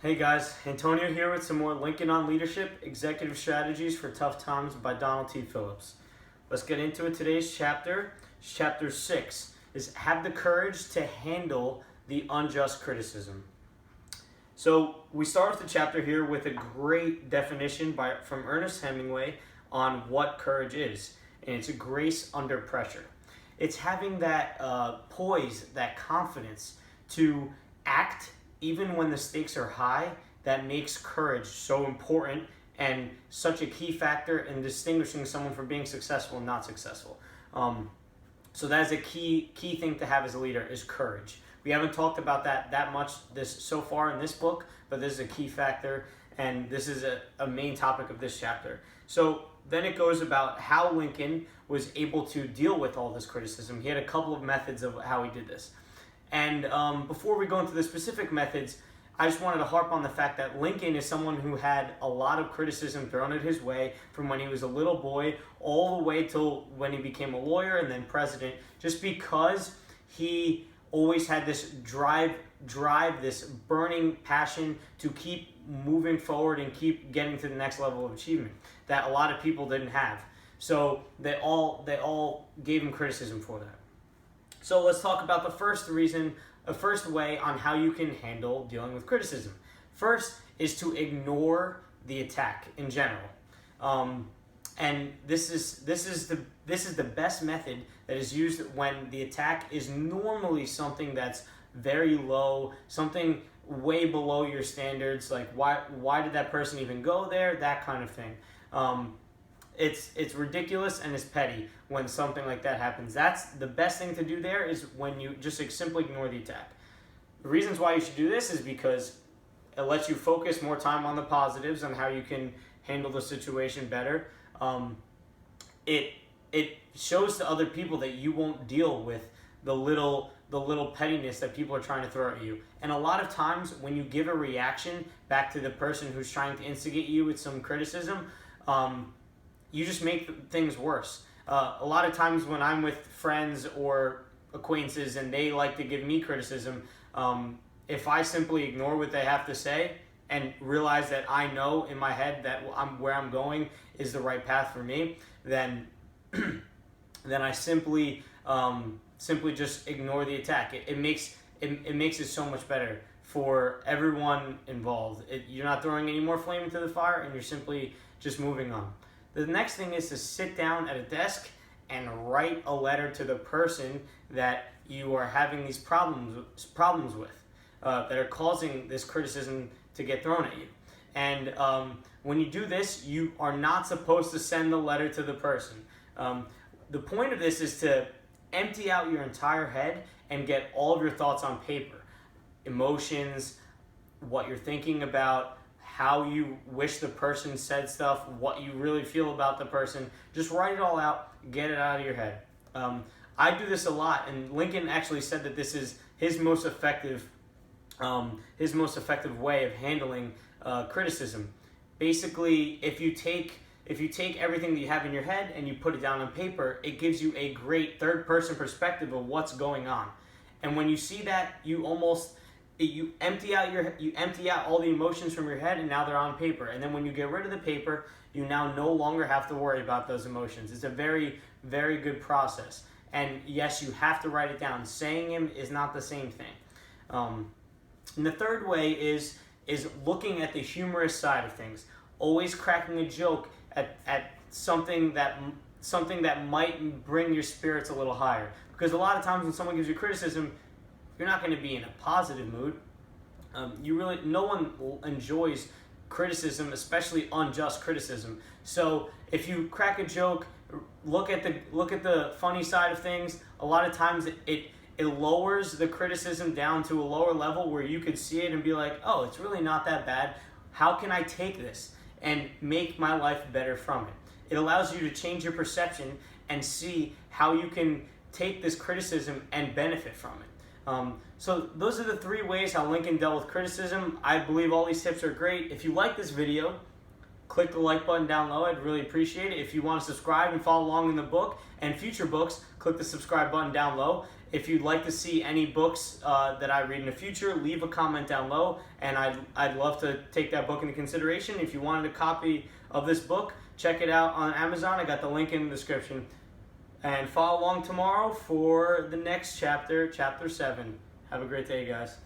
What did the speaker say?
Hey guys, Antonio here with some more Lincoln on Leadership, Executive Strategies for Tough Times by Donald T. Phillips. Let's get into it. Today's chapter, chapter 6, is Have the Courage to Handle the Unjust Criticism. So we start off the chapter here with a great definition from Ernest Hemingway on what courage is. And it's a grace under pressure. It's having that poise, that confidence to act even when the stakes are high. That makes courage so important and such a key factor in distinguishing someone from being successful and not successful. So that is a key thing to have as a leader, is courage. We haven't talked about that much so far in this book, but this is a key factor, and this is a main topic of this chapter. So then it goes about how Lincoln was able to deal with all this criticism. He had a couple of methods of how he did this. And before we go into the specific methods, I just wanted to harp on the fact that Lincoln is someone who had a lot of criticism thrown at his way from when he was a little boy all the way till when he became a lawyer and then president, just because he always had this drive, this burning passion to keep moving forward and keep getting to the next level of achievement that a lot of people didn't have. So they all gave him criticism for that. So let's talk about the first way on how you can handle dealing with criticism. First is to ignore the attack in general, and this is the best method that is used when the attack is normally something that's very low, something way below your standards. Like why did that person even go there? That kind of thing. It's ridiculous and it's petty when something like that happens. That's the best thing to do there, is when you just simply ignore the attack. The reasons why you should do this is because it lets you focus more time on the positives and how you can handle the situation better. It shows to other people that you won't deal with the little pettiness that people are trying to throw at you. And a lot of times when you give a reaction back to the person who's trying to instigate you with some criticism, you just make things worse. A lot of times when I'm with friends or acquaintances and they like to give me criticism, if I simply ignore what they have to say and realize that I know in my head that where I'm going is the right path for me, then I simply just ignore the attack. It makes it so much better for everyone involved. You're not throwing any more flame into the fire, and you're simply just moving on. The next thing is to sit down at a desk and write a letter to the person that you are having these problems with, that are causing this criticism to get thrown at you. And when you do this, you are not supposed to send the letter to the person. The point of this is to empty out your entire head and get all of your thoughts on paper. Emotions, what you're thinking about, how you wish the person said stuff, what you really feel about the person. Just write it all out, get it out of your head. I do this a lot, and Lincoln actually said that this is his most effective way of handling criticism. Basically, if you take everything that you have in your head and you put it down on paper, it gives you a great third-person perspective of what's going on. And when you see that, you empty out all the emotions from your head, and now they're on paper. And then when you get rid of the paper, you now no longer have to worry about those emotions. It's a very, very good process. And yes, you have to write it down. Saying them is not the same thing. And the third way is looking at the humorous side of things. Always cracking a joke at something that might bring your spirits a little higher. Because a lot of times when someone gives you criticism, you're not going to be in a positive mood. No one enjoys criticism, especially unjust criticism. So if you crack a joke, look at the funny side of things. A lot of times it lowers the criticism down to a lower level where you could see it and be like, oh, it's really not that bad. How can I take this and make my life better from it? It allows you to change your perception and see how you can take this criticism and benefit from it. So those are the 3 ways how Lincoln dealt with criticism. I believe all these tips are great. If you like this video, click the like button down low. I'd really appreciate it. If you want to subscribe and follow along in the book and future books, click the subscribe button down low. If you'd like to see any books that I read in the future, leave a comment down low, and I'd love to take that book into consideration. If you wanted a copy of this book, check it out on Amazon. I got the link in the description. And follow along tomorrow for the next chapter, chapter 7. Have a great day, guys.